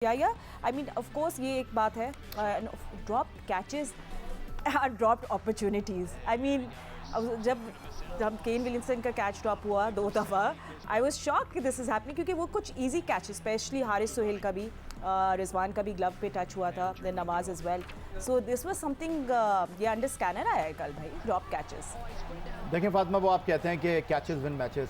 या I mean of course ये एक बात है, dropped catches are dropped opportunities. I mean जब केन विलियमसन का कैच ड्रॉप हुआ 2 दफ़ा, आई वाज शॉक कि दिस इज़ हैपनिंग, क्योंकि वो कुछ easy catch, specially Haris Sohail का भी, रिजवान का भी ग्लव पे टच हुआ था, देन नमाज as well. So this was something, ये अंडर स्कैनर आया है कल भाई, ड्रॉप कैचेस। देखें फातिमा, वो आप कहते हैं कि कैचेस विन मैचेस,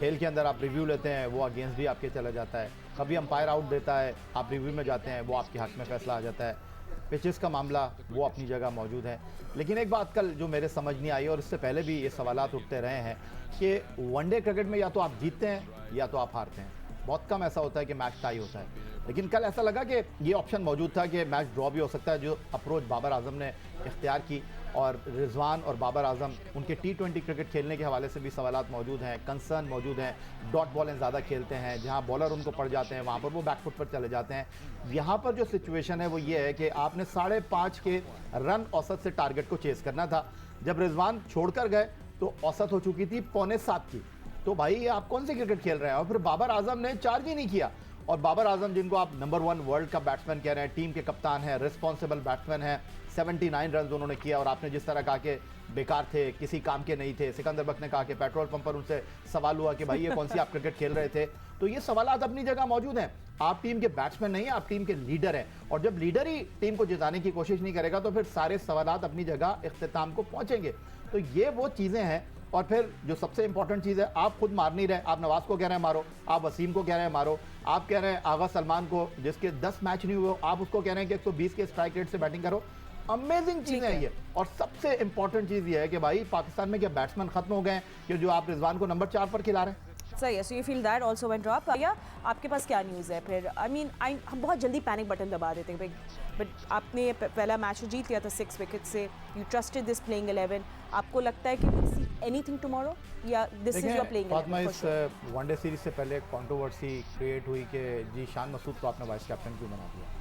खेल के अंदर आप रिव्यू लेते हैं, वो अगेंस्ट भी आपके चला जाता है, कभी अंपायर आउट देता है, आप रिव्यू में जाते हैं, वो आपके हक में फैसला आ जाता है। पिचेस का मामला वो अपनी जगह मौजूद है, लेकिन एक बात कल जो मेरे समझ नहीं आई और इससे पहले भी ये सवालात उठते रहे हैं कि वनडे क्रिकेट में या तो आप जीतते हैं या तो आप हारते हैं, बहुत कम ऐसा होता है कि मैच टाई होता है। लेकिन कल ऐसा लगा कि ये ऑप्शन मौजूद था कि मैच ड्रॉ भी हो सकता है, जो अप्रोच बाबर आजम ने इख्तियार की, और रिजवान और बाबर आजम उनके T20 क्रिकेट खेलने के हवाले से भी सवालात मौजूद हैं, कंसर्न मौजूद हैं। डॉट बॉलें ज़्यादा खेलते हैं, जहां बॉलर उनको पड़ जाते हैं वहां पर वो बैकफुट पर चले जाते हैं। यहाँ पर जो सिचुएशन है वो ये है कि आपने 5.5 के रन औसत से टारगेट को चेस करना था। जब रिजवान छोड़कर गए तो औसत हो चुकी थी 6.25 की। तो भाई ये आप कौन सी क्रिकेट खेल रहे हैं? और फिर बाबर आजम ने चार्ज ही नहीं किया, और बाबर आजम जिनको आप नंबर 1 वर्ल्ड का बैट्समैन कह रहे हैं, टीम के कप्तान हैं, रिस्पॉन्सिबल बैट्समैन हैं, 79 रन उन्होंने किया, और आपने जिस तरह कहा कि बेकार थे, किसी काम के नहीं थे। सिकंदर बख्श ने कहा कि पेट्रोल पंप पर उनसे सवाल हुआ कि भाई ये कौन सी आप क्रिकेट खेल रहे थे। तो ये सवालात अपनी जगह मौजूद हैं। आप टीम के बैट्समैन नहीं हैं, आप टीम के लीडर हैं, और जब लीडर ही टीम को जिताने की कोशिश नहीं करेगा तो फिर सारे सवालात अपनी जगह इख्तिताम को पहुंचेंगे। तो ये वो चीज़ें हैं। और फिर जो सबसे इंपॉर्टेंट चीज़ है, आप खुद मार नहीं रहे, आप नवाज को कह रहे हैं मारो, आप वसीम को कह रहे हैं मारो, आप कह रहे हैं आगा सलमान को जिसके 10 मैच नहीं हुए, आप उसको कह रहे हैं कि 120 के स्ट्राइक रेट से बैटिंग करो। अमेजिंग चीज़ें हैं ये। और सबसे इंपॉर्टेंट चीज़ ये है कि भाई पाकिस्तान में क्या बैट्समैन खत्म हो गए हैं कि जो आप रिजवान को नंबर 4 पर खिला रहे हैं? सही है। So you feel that also when drop. या आपके पास क्या न्यूज़ है फिर? आई मीन हम बहुत जल्दी पैनिक बटन दबा देते हैं, बट आपने पहला मैच जीत लिया था 6 विकेट से, यू ट्रस्टेड दिस प्लेइंग 11। आपको लगता है कि विल सी एनीथिंग टुमारो, या दिस इज योर प्लेइंग 11? इस वनडे सीरीज से पहले एक कंट्रोवर्सी क्रिएट हुई कि जी शान मसूद को आपने वाइस कैप्टन क्यों बना दिया।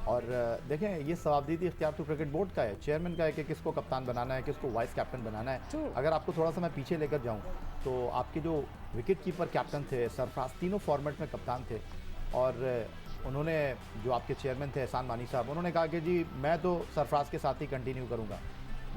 और देखें, ये सवाबदीदी इख्तियार तो क्रिकेट बोर्ड का है, चेयरमैन का है कि किसको कप्तान बनाना है, किसको वाइस कैप्टन बनाना है। अगर आपको थोड़ा सा मैं पीछे लेकर जाऊं तो आपके जो विकेट कीपर कैप्टन थे सरफराज, तीनों फॉर्मेट में कप्तान थे, और उन्होंने जो आपके चेयरमैन थे एहसान मानी साहब, उन्होंने कहा कि जी मैं तो सरफराज के साथ ही कंटिन्यू करूँगा।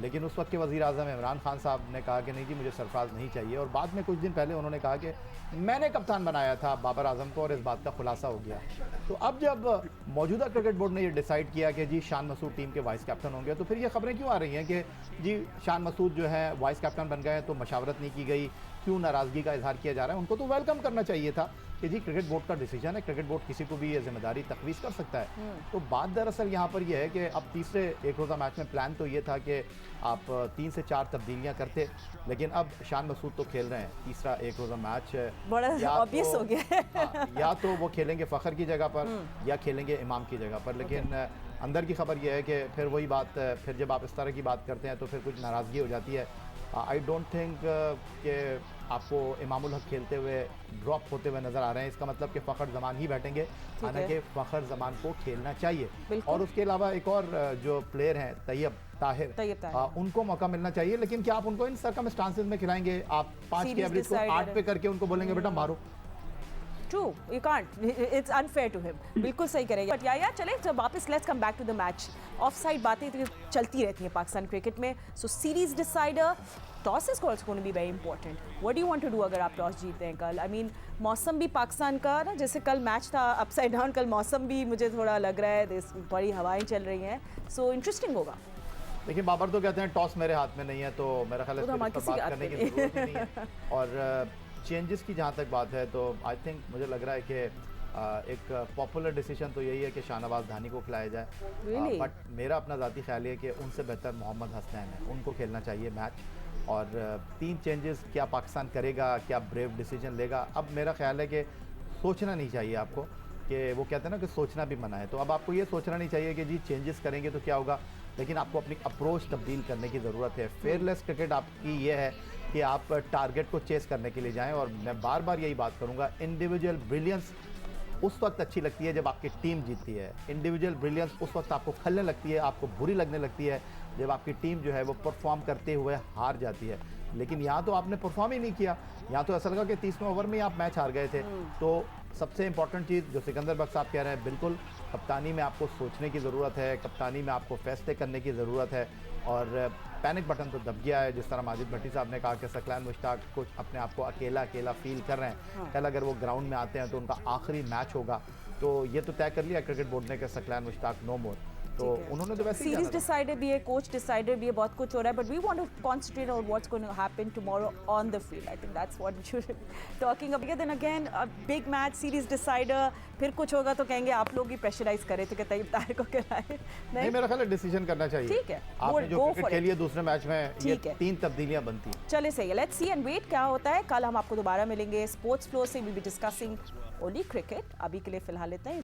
लेकिन उस वक्त के वज़ीर आज़म इमरान खान साहब ने कहा कि नहीं जी मुझे सरफराज नहीं चाहिए, और बाद में कुछ दिन पहले उन्होंने कहा कि मैंने कप्तान बनाया था बाबर आजम को, और इस बात का खुलासा हो गया। तो अब जब मौजूदा क्रिकेट बोर्ड ने ये डिसाइड किया कि जी शान मसूद टीम के वाइस कैप्टन होंगे, तो फिर ये खबरें क्यों आ रही हैं कि जी शान मसूद जो है वाइस कैप्टन बन गए तो मशावरत नहीं की गई, क्यों नाराज़गी का इजहार किया जा रहा है? उनको तो वेलकम करना चाहिए था कि जी क्रिकेट बोर्ड का डिसीजन है, क्रिकेट बोर्ड किसी को भी ये जिम्मेदारी तखवीस कर सकता है। तो बात दरअसल यहाँ पर यह है कि अब तीसरे एक रोज़ा मैच में प्लान तो ये था कि आप 3 से 4 तब्दीलियाँ करते, लेकिन अब शान मसूद तो खेल रहे हैं तीसरा एक रोज़ा मैच, बड़ा ऑब्वियस हो गया है। हाँ, या तो वो खेलेंगे फ़खर की जगह पर या खेलेंगे इमाम की जगह पर। लेकिन अंदर की खबर यह है कि फिर वही बात, फिर जब आप इस तरह की बात करते हैं तो फिर कुछ नाराज़गी हो जाती है। आई डोंट थिंक कि आपको इमामुल हक खेलते हुए ड्रॉप होते हुए नज़र आ रहे हैं। इसका मतलब कि फ़खर ज़मान ही बैठेंगे, हालांकि फ़खर ज़मान को खेलना चाहिए। और उसके अलावा एक और जो प्लेयर हैं तैयब ताहिर, उनको मौका मिलना चाहिए। लेकिन क्या आप उनको इन सर्कमस्टांसेस में खिलाएंगे? आप 5 के एवरेज को 8 पे करके उनको बोलेंगे बेटा मारो? True, you can't, it's unfair to him. बिल्कुल सही करेंगे। बट या चले जब वापस, let's come back to the match. Off side बातें तो चलती रहती हैं पाकिस्तान क्रिकेट में। So series decider, toss is also going to be very important. What do you want to do अगर आप टॉस जीतते हैं कल? आई मीन मौसम भी पाकिस्तान का ना, जैसे कल मैच था अपसाइड डाउन, कल मौसम भी मुझे थोड़ा लग रहा है बड़ी हवाएं चल रही हैं, सो इंटरेस्टिंग होगा। देखिए बाबर तो कहते हैं टॉस मेरे हाथ में नहीं है, तो मेरा ख्याल है इस पर बात करने की जरूरत ही नहीं है। और चेंजेस की जहाँ तक बात है तो आई थिंक मुझे लग रहा है कि एक पॉपुलर डिसीजन तो यही है कि शाहनवाज धानी को खिलाया जाए। बट मेरा अपना ज़ाती ख्याल है कि उनसे बेहतर मोहम्मद हसनैन है, उनको खेलना चाहिए मैच। और 3 चेंजेस क्या पाकिस्तान करेगा, क्या ब्रेव डिसीजन लेगा? अब मेरा ख्याल है कि सोचना नहीं चाहिए आपको, कि वो कहते हैं ना कि सोचना भी मना है। तो अब आपको ये सोचना नहीं चाहिए कि जी चेंजेस करेंगे तो क्या होगा, लेकिन आपको अपनी अप्रोच तब्दील करने की ज़रूरत है। फेयरलेस क्रिकेट आपकी ये है कि आप टारगेट को चेस करने के लिए जाएं। और मैं बार बार यही बात करूंगा, इंडिविजुअल ब्रिलियंस उस वक्त अच्छी लगती है जब आपकी टीम जीतती है। इंडिविजुअल ब्रिलियंस उस वक्त आपको खलने लगती है, आपको बुरी लगने लगती है जब आपकी टीम जो है वो परफॉर्म करते हुए हार जाती है। लेकिन यहाँ तो आपने परफॉर्म ही नहीं किया, यहाँ तो ऐसा लगा कि 30वें ओवर में आप मैच हार गए थे। तो सबसे इंपॉर्टेंट चीज़ जो सिकंदर बख्श साहब कह रहे हैं, बिल्कुल कप्तानी में आपको सोचने की ज़रूरत है, कप्तानी में आपको फैसले करने की ज़रूरत है और पैनिक बटन तो दब गया है। जिस तरह माजिद भट्टी साहब ने कहा कि सकलैन मुश्ताक कुछ अपने आप को अकेला अकेला फील कर रहे हैं। कल अगर वो ग्राउंड में आते हैं तो उनका आखिरी मैच होगा, तो ये तो तय कर लिया क्रिकेट बोर्ड ने कि सकलैन मुश्ताक नो मोर। तो उन्होंने तो वैसे ही सीरीज जाना था। डिसाइडेड भी है, कोच डिसाइडेड भी है, बहुत कुछ हो रहा है, but we want to concentrate on what's going to happen tomorrow on the field. I think that's what we should talking about. Then again big match, series decider, फिर कुछ होगा तो कहेंगे आप लोग ही प्रेशराइज करे थे कि तैयब ताहिर को खिलाए। नहीं, मेरा ख्याल है डिसीजन करना चाहिए। ठीक है, आपने जो go क्रिकेट for के it. लिए दूसरे मैच में ये ठीक है। 3 तब्दीलियां बनती हैं। चले सही है, लेट्स सी एंड वेट क्या होता है। कल हम आपको दोबारा मिलेंगे स्पोर्ट्स फ्लोर से, we be discussing only cricket. अभी के लिए फिलहाल इतना ही।